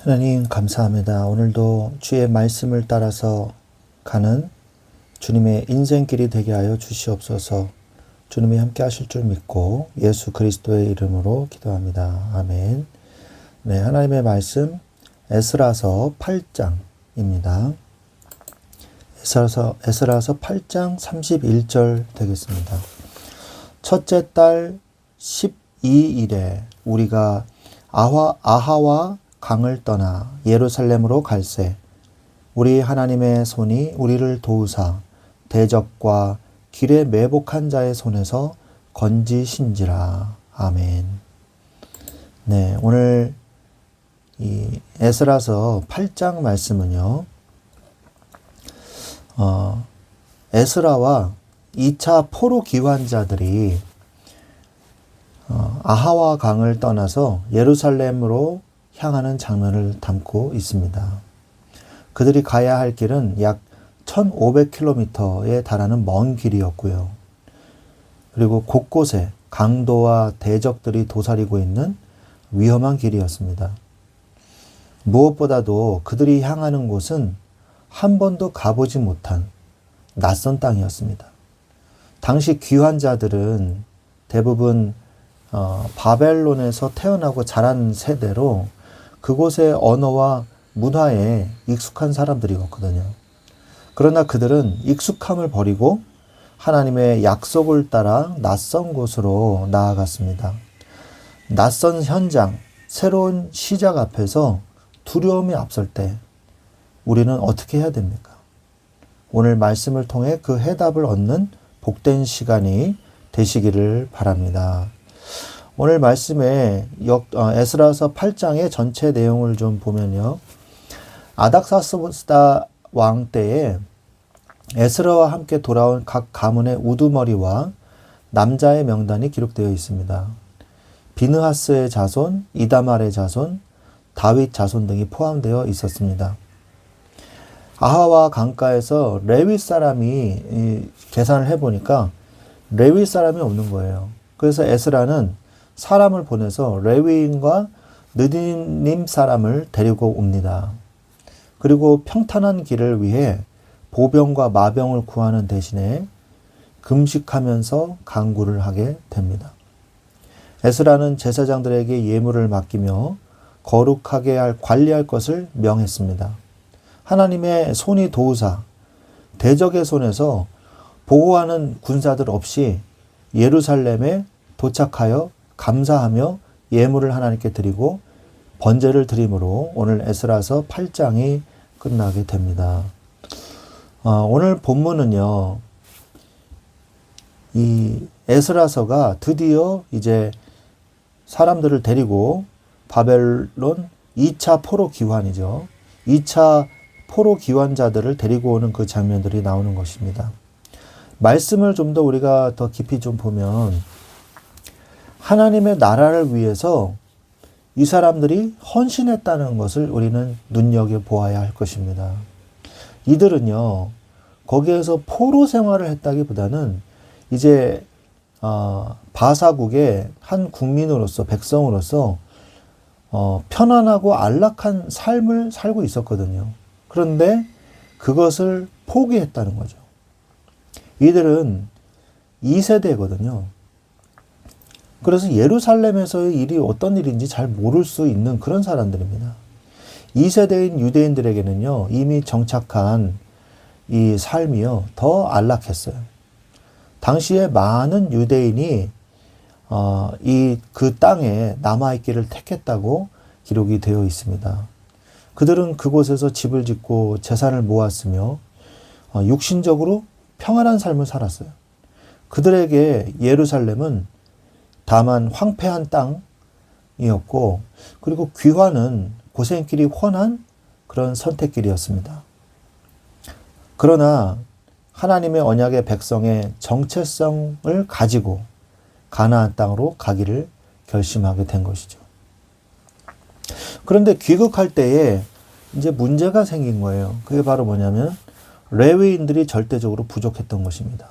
하나님 감사합니다. 오늘도 주의 말씀을 따라서 가는 주님의 인생길이 되게 하여 주시옵소서. 주님이 함께 하실 줄 믿고 예수 그리스도의 이름으로 기도합니다. 아멘. 네, 하나님의 말씀 에스라서 8장입니다. 에스라서 8장 31절 되겠습니다. 첫째 달 12일에 우리가 아하와 강을 떠나 예루살렘으로 갈새 우리 하나님의 손이 우리를 도우사 대적과 길에 매복한 자의 손에서 건지신지라. 아멘. 네, 오늘 이 에스라서 8장 말씀은요, 에스라와 2차 포로 기환자들이 아하와 강을 떠나서 예루살렘으로 향하는 장면을 담고 있습니다. 그들이 가야 할 길은 약 1500km에 달하는 먼 길이었고요. 그리고 곳곳에 강도와 대적들이 도사리고 있는 위험한 길이었습니다. 무엇보다도 그들이 향하는 곳은 한 번도 가보지 못한 낯선 땅이었습니다. 당시 귀환자들은 대부분 바벨론에서 태어나고 자란 세대로 그곳의 언어와 문화에 익숙한 사람들이었거든요. 그러나 그들은 익숙함을 버리고 하나님의 약속을 따라 낯선 곳으로 나아갔습니다. 낯선 현장, 새로운 시작 앞에서 두려움이 앞설 때 우리는 어떻게 해야 됩니까? 오늘 말씀을 통해 그 해답을 얻는 복된 시간이 되시기를 바랍니다. 오늘 말씀에 에스라서 8장의 전체 내용을 좀 보면요. 아닥사스다 왕 때에 에스라와 함께 돌아온 각 가문의 우두머리와 남자의 명단이 기록되어 있습니다. 비느하스의 자손, 이다말의 자손, 다윗 자손 등이 포함되어 있었습니다. 아하와 강가에서 레위 사람이 계산을 해보니까 레위 사람이 없는 거예요. 그래서 에스라는 사람을 보내서 레위인과 느디님 사람을 데리고 옵니다. 그리고 평탄한 길을 위해 보병과 마병을 구하는 대신에 금식하면서 간구를 하게 됩니다. 에스라는 제사장들에게 예물을 맡기며 거룩하게 관리할 것을 명했습니다. 하나님의 손이 도우사 대적의 손에서 보호하는 군사들 없이 예루살렘에 도착하여 감사하며 예물을 하나님께 드리고 번제를 드림으로 오늘 에스라서 8장이 끝나게 됩니다. 오늘 본문은요, 이 에스라서가 드디어 이제 사람들을 데리고 바벨론 2차 포로 기환이죠. 2차 포로 기환자들을 데리고 오는 그 장면들이 나오는 것입니다. 말씀을 좀 더 우리가 더 깊이 좀 보면 하나님의 나라를 위해서 이 사람들이 헌신했다는 것을 우리는 눈여겨보아야 할 것입니다. 이들은요, 거기에서 포로 생활을 했다기보다는 이제 바사국의 한 국민으로서, 백성으로서 편안하고 안락한 삶을 살고 있었거든요. 그런데 그것을 포기했다는 거죠. 이들은 2세대거든요. 그래서 예루살렘에서의 일이 어떤 일인지 잘 모를 수 있는 그런 사람들입니다. 2세대인 유대인들에게는요, 이미 정착한 이 삶이요, 더 안락했어요. 당시에 많은 유대인이 그 땅에 남아있기를 택했다고 기록이 되어 있습니다. 그들은 그곳에서 집을 짓고 재산을 모았으며 육신적으로 평안한 삶을 살았어요. 그들에게 예루살렘은 다만 황폐한 땅이었고, 그리고 귀환은 고생길이 훤한 그런 선택길이었습니다. 그러나 하나님의 언약의 백성의 정체성을 가지고 가나안 땅으로 가기를 결심하게 된 것이죠. 그런데 귀국할 때에 이제 문제가 생긴 거예요. 그게 바로 뭐냐면 레위인들이 절대적으로 부족했던 것입니다.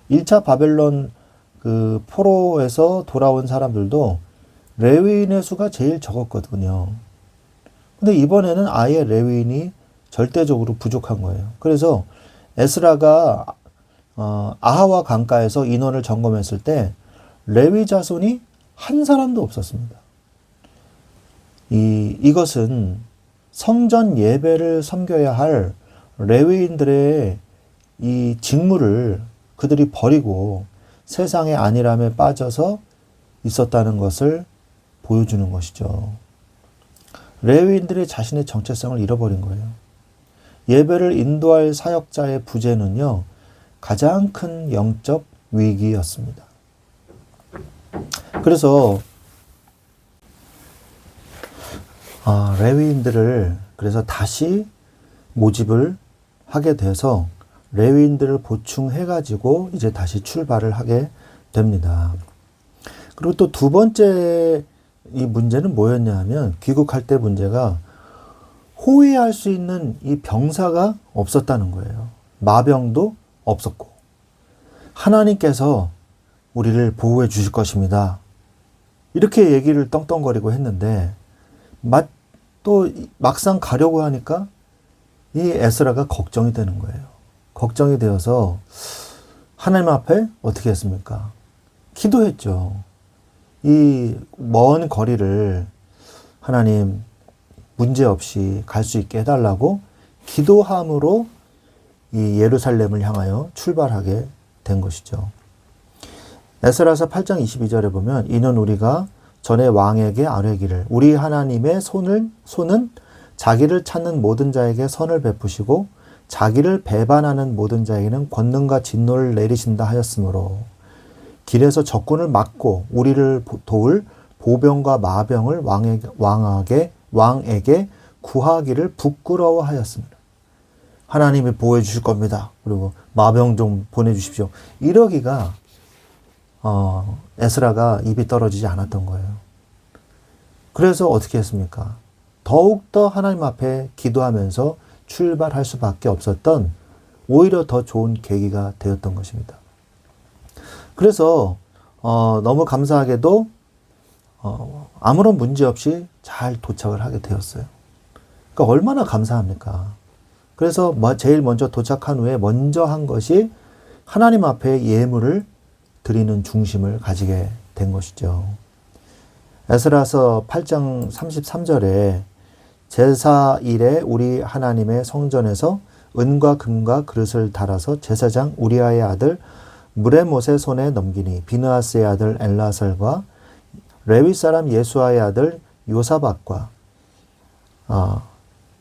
1차 바벨론 그 포로에서 돌아온 사람들도 레위인의 수가 제일 적었거든요. 근데 이번에는 아예 레위인이 절대적으로 부족한 거예요. 그래서 에스라가 아하와 강가에서 인원을 점검했을 때 레위 자손이 한 사람도 없었습니다. 이것은 성전 예배를 섬겨야 할 레위인들의 이 직무를 그들이 버리고 세상의 안일함에 빠져서 있었다는 것을 보여주는 것이죠. 레위인들이 자신의 정체성을 잃어버린 거예요. 예배를 인도할 사역자의 부재는요, 가장 큰 영적 위기였습니다. 그래서 레위인들을 그래서 다시 모집을 하게 돼서 레위인들을 보충해가지고 이제 다시 출발을 하게 됩니다. 그리고 또 두 번째 이 문제는 뭐였냐 하면 귀국할 때 문제가 호위할 수 있는 이 병사가 없었다는 거예요. 마병도 없었고 하나님께서 우리를 보호해 주실 것입니다. 이렇게 얘기를 떵떵거리고 했는데 또 막상 가려고 하니까 이 에스라가 걱정이 되는 거예요. 걱정이 되어서 하나님 앞에 어떻게 했습니까? 기도했죠. 이 먼 거리를 하나님 문제없이 갈 수 있게 해달라고 기도함으로 이 예루살렘을 향하여 출발하게 된 것이죠. 에스라서 8장 22절에 보면 이는 우리가 전에 왕에게 아뢰기를 우리 하나님의 손은 자기를 찾는 모든 자에게 선을 베푸시고 자기를 배반하는 모든 자에게는 권능과 진노를 내리신다 하였으므로 길에서 적군을 막고 우리를 도울 보병과 마병을 왕에게 구하기를 부끄러워하였습니다. 하나님이 보호해 주실 겁니다. 그리고 마병 좀 보내주십시오. 이러기가 에스라가 입이 떨어지지 않았던 거예요. 그래서 어떻게 했습니까? 더욱더 하나님 앞에 기도하면서 출발할 수밖에 없었던 오히려 더 좋은 계기가 되었던 것입니다. 그래서 너무 감사하게도 아무런 문제 없이 잘 도착을 하게 되었어요. 그러니까 얼마나 감사합니까? 그래서 제일 먼저 도착한 후에 먼저 한 것이 하나님 앞에 예물을 드리는 중심을 가지게 된 것이죠. 에스라서 8장 33절에 제사일에 우리 하나님의 성전에서 은과 금과 그릇을 달아서 제사장 우리아의 아들 무레못의 손에 넘기니 비느하스의 아들 엘라살과 레위 사람 예수아의 아들 요사박과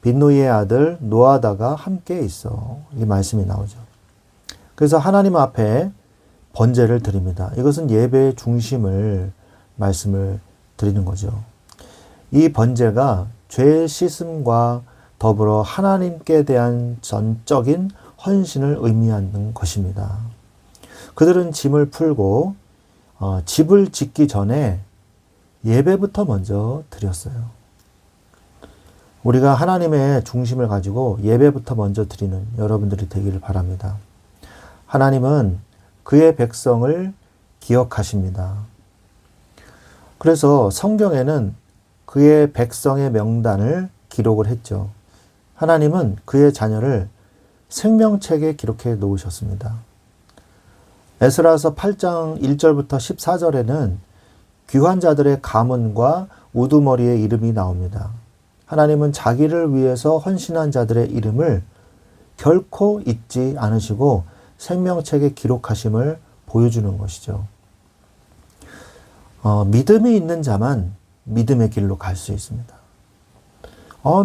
빈노이의 아들 노아다가 함께 있어. 이 말씀이 나오죠. 그래서 하나님 앞에 번제를 드립니다. 이것은 예배의 중심을 말씀을 드리는 거죠. 이 번제가 죄 씻음과 더불어 하나님께 대한 전적인 헌신을 의미하는 것입니다. 그들은 짐을 풀고 집을 짓기 전에 예배부터 먼저 드렸어요. 우리가 하나님의 중심을 가지고 예배부터 먼저 드리는 여러분들이 되기를 바랍니다. 하나님은 그의 백성을 기억하십니다. 그래서 성경에는 그의 백성의 명단을 기록을 했죠. 하나님은 그의 자녀를 생명책에 기록해 놓으셨습니다. 에스라서 8장 1절부터 14절에는 귀한 자들의 가문과 우두머리의 이름이 나옵니다. 하나님은 자기를 위해서 헌신한 자들의 이름을 결코 잊지 않으시고 생명책에 기록하심을 보여주는 것이죠. 믿음이 있는 자만 믿음의 길로 갈 수 있습니다.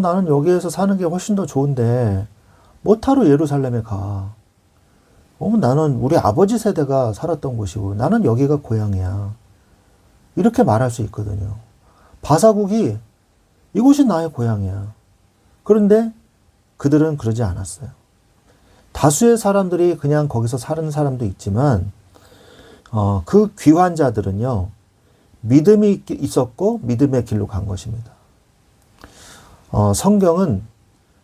나는 여기에서 사는 게 훨씬 더 좋은데 뭐하러 예루살렘에 가? 나는 우리 아버지 세대가 살았던 곳이고 나는 여기가 고향이야. 이렇게 말할 수 있거든요. 바사국이 이곳이 나의 고향이야. 그런데 그들은 그러지 않았어요. 다수의 사람들이 그냥 거기서 사는 사람도 있지만 그 귀한 자들은요. 믿음이 있었고 믿음의 길로 간 것입니다. 성경은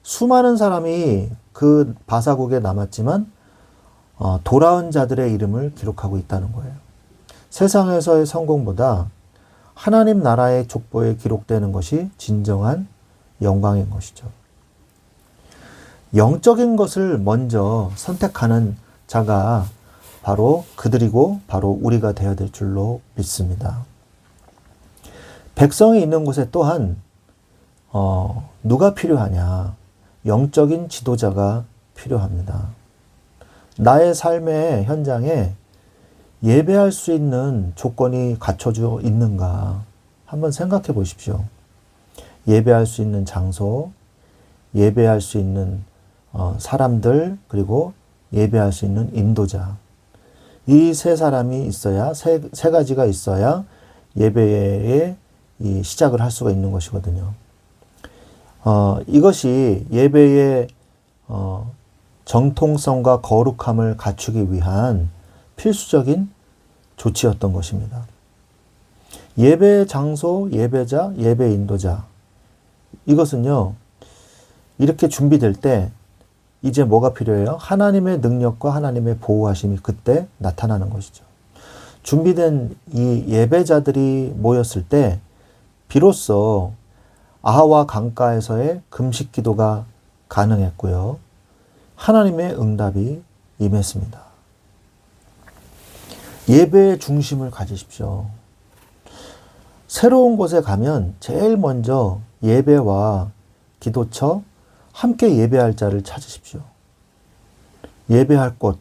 수많은 사람이 그 바사국에 남았지만 돌아온 자들의 이름을 기록하고 있다는 거예요. 세상에서의 성공보다 하나님 나라의 족보에 기록되는 것이 진정한 영광인 것이죠. 영적인 것을 먼저 선택하는 자가 바로 그들이고 바로 우리가 되어야 될 줄로 믿습니다. 백성이 있는 곳에 또한 누가 필요하냐? 영적인 지도자가 필요합니다. 나의 삶의 현장에 예배할 수 있는 조건이 갖춰져 있는가? 한번 생각해 보십시오. 예배할 수 있는 장소, 예배할 수 있는 사람들, 그리고 예배할 수 있는 인도자. 이 세 사람이 있어야, 세 가지가 있어야 예배의 시작을 할 수가 있는 것이거든요. 이것이 예배의 정통성과 거룩함을 갖추기 위한 필수적인 조치였던 것입니다. 예배 장소, 예배자, 예배 인도자. 이것은요, 이렇게 준비될 때 이제 뭐가 필요해요? 하나님의 능력과 하나님의 보호하심이 그때 나타나는 것이죠. 준비된 이 예배자들이 모였을 때 비로소 아하와 강가에서의 금식 기도가 가능했고요. 하나님의 응답이 임했습니다. 예배의 중심을 가지십시오. 새로운 곳에 가면 제일 먼저 예배와 기도처, 함께 예배할 자를 찾으십시오. 예배할 곳,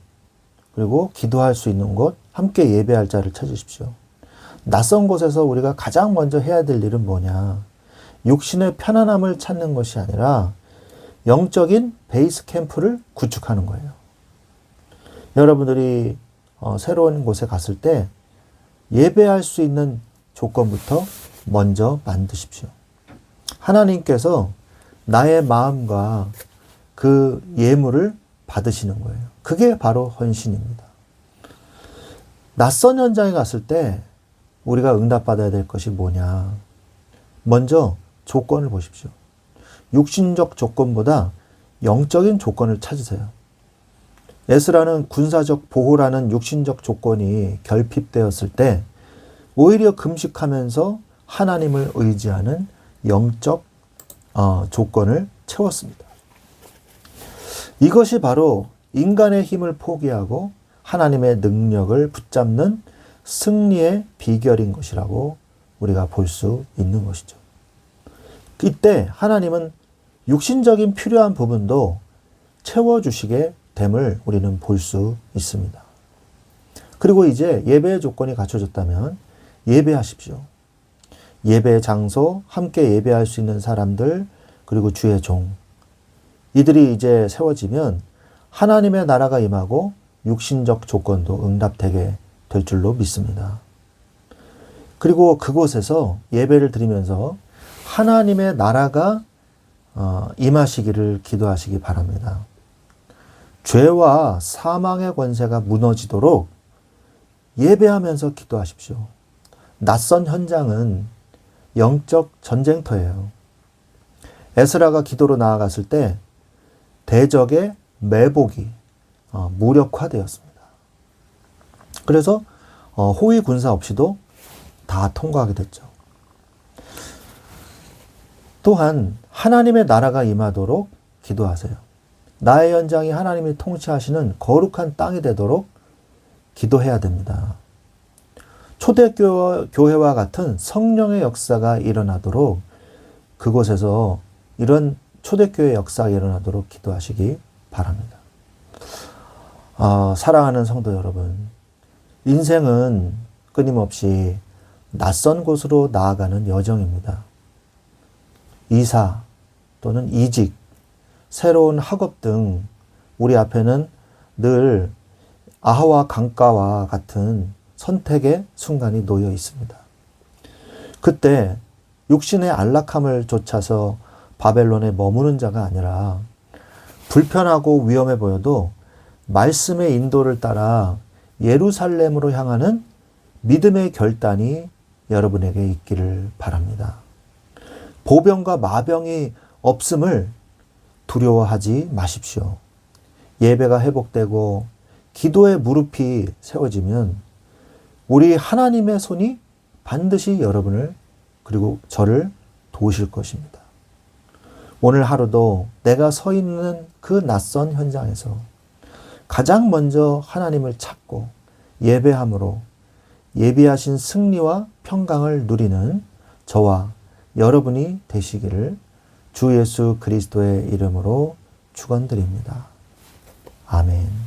그리고 기도할 수 있는 곳, 함께 예배할 자를 찾으십시오. 낯선 곳에서 우리가 가장 먼저 해야 될 일은 뭐냐? 육신의 편안함을 찾는 것이 아니라 영적인 베이스 캠프를 구축하는 거예요. 여러분들이 새로운 곳에 갔을 때 예배할 수 있는 조건부터 먼저 만드십시오. 하나님께서 나의 마음과 그 예물을 받으시는 거예요. 그게 바로 헌신입니다. 낯선 현장에 갔을 때 우리가 응답받아야 될 것이 뭐냐? 먼저 조건을 보십시오. 육신적 조건보다 영적인 조건을 찾으세요. 에스라는 군사적 보호라는 육신적 조건이 결핍되었을 때 오히려 금식하면서 하나님을 의지하는 영적 조건을 채웠습니다. 이것이 바로 인간의 힘을 포기하고 하나님의 능력을 붙잡는 승리의 비결인 것이라고 우리가 볼 수 있는 것이죠. 이때 하나님은 육신적인 필요한 부분도 채워주시게 됨을 우리는 볼 수 있습니다. 그리고 이제 예배의 조건이 갖춰졌다면 예배하십시오. 예배의 장소, 함께 예배할 수 있는 사람들, 그리고 주의 종. 이들이 이제 세워지면 하나님의 나라가 임하고 육신적 조건도 응답되게 될 줄로 믿습니다. 그리고 그곳에서 예배를 드리면서 하나님의 나라가 임하시기를 기도하시기 바랍니다. 죄와 사망의 권세가 무너지도록 예배하면서 기도하십시오. 낯선 현장은 영적 전쟁터예요. 에스라가 기도로 나아갔을 때 대적의 매복이 무력화되었습니다. 그래서 호위 군사 없이도 다 통과하게 됐죠. 또한 하나님의 나라가 임하도록 기도하세요. 나의 현장이 하나님이 통치하시는 거룩한 땅이 되도록 기도해야 됩니다. 초대교회와 같은 성령의 역사가 일어나도록 그곳에서 이런 초대교회 역사가 일어나도록 기도하시기 바랍니다. 사랑하는 성도 여러분, 인생은 끊임없이 낯선 곳으로 나아가는 여정입니다. 이사 또는 이직, 새로운 학업 등 우리 앞에는 늘 아하와 강가와 같은 선택의 순간이 놓여 있습니다. 그때 육신의 안락함을 좇아서 바벨론에 머무는 자가 아니라 불편하고 위험해 보여도 말씀의 인도를 따라 예루살렘으로 향하는 믿음의 결단이 여러분에게 있기를 바랍니다. 보병과 마병이 없음을 두려워하지 마십시오. 예배가 회복되고 기도의 무릎이 세워지면 우리 하나님의 손이 반드시 여러분을 그리고 저를 도우실 것입니다. 오늘 하루도 내가 서 있는 그 낯선 현장에서 가장 먼저 하나님을 찾고 예배함으로 예비하신 승리와 평강을 누리는 저와 여러분이 되시기를 주 예수 그리스도의 이름으로 축원드립니다. 아멘.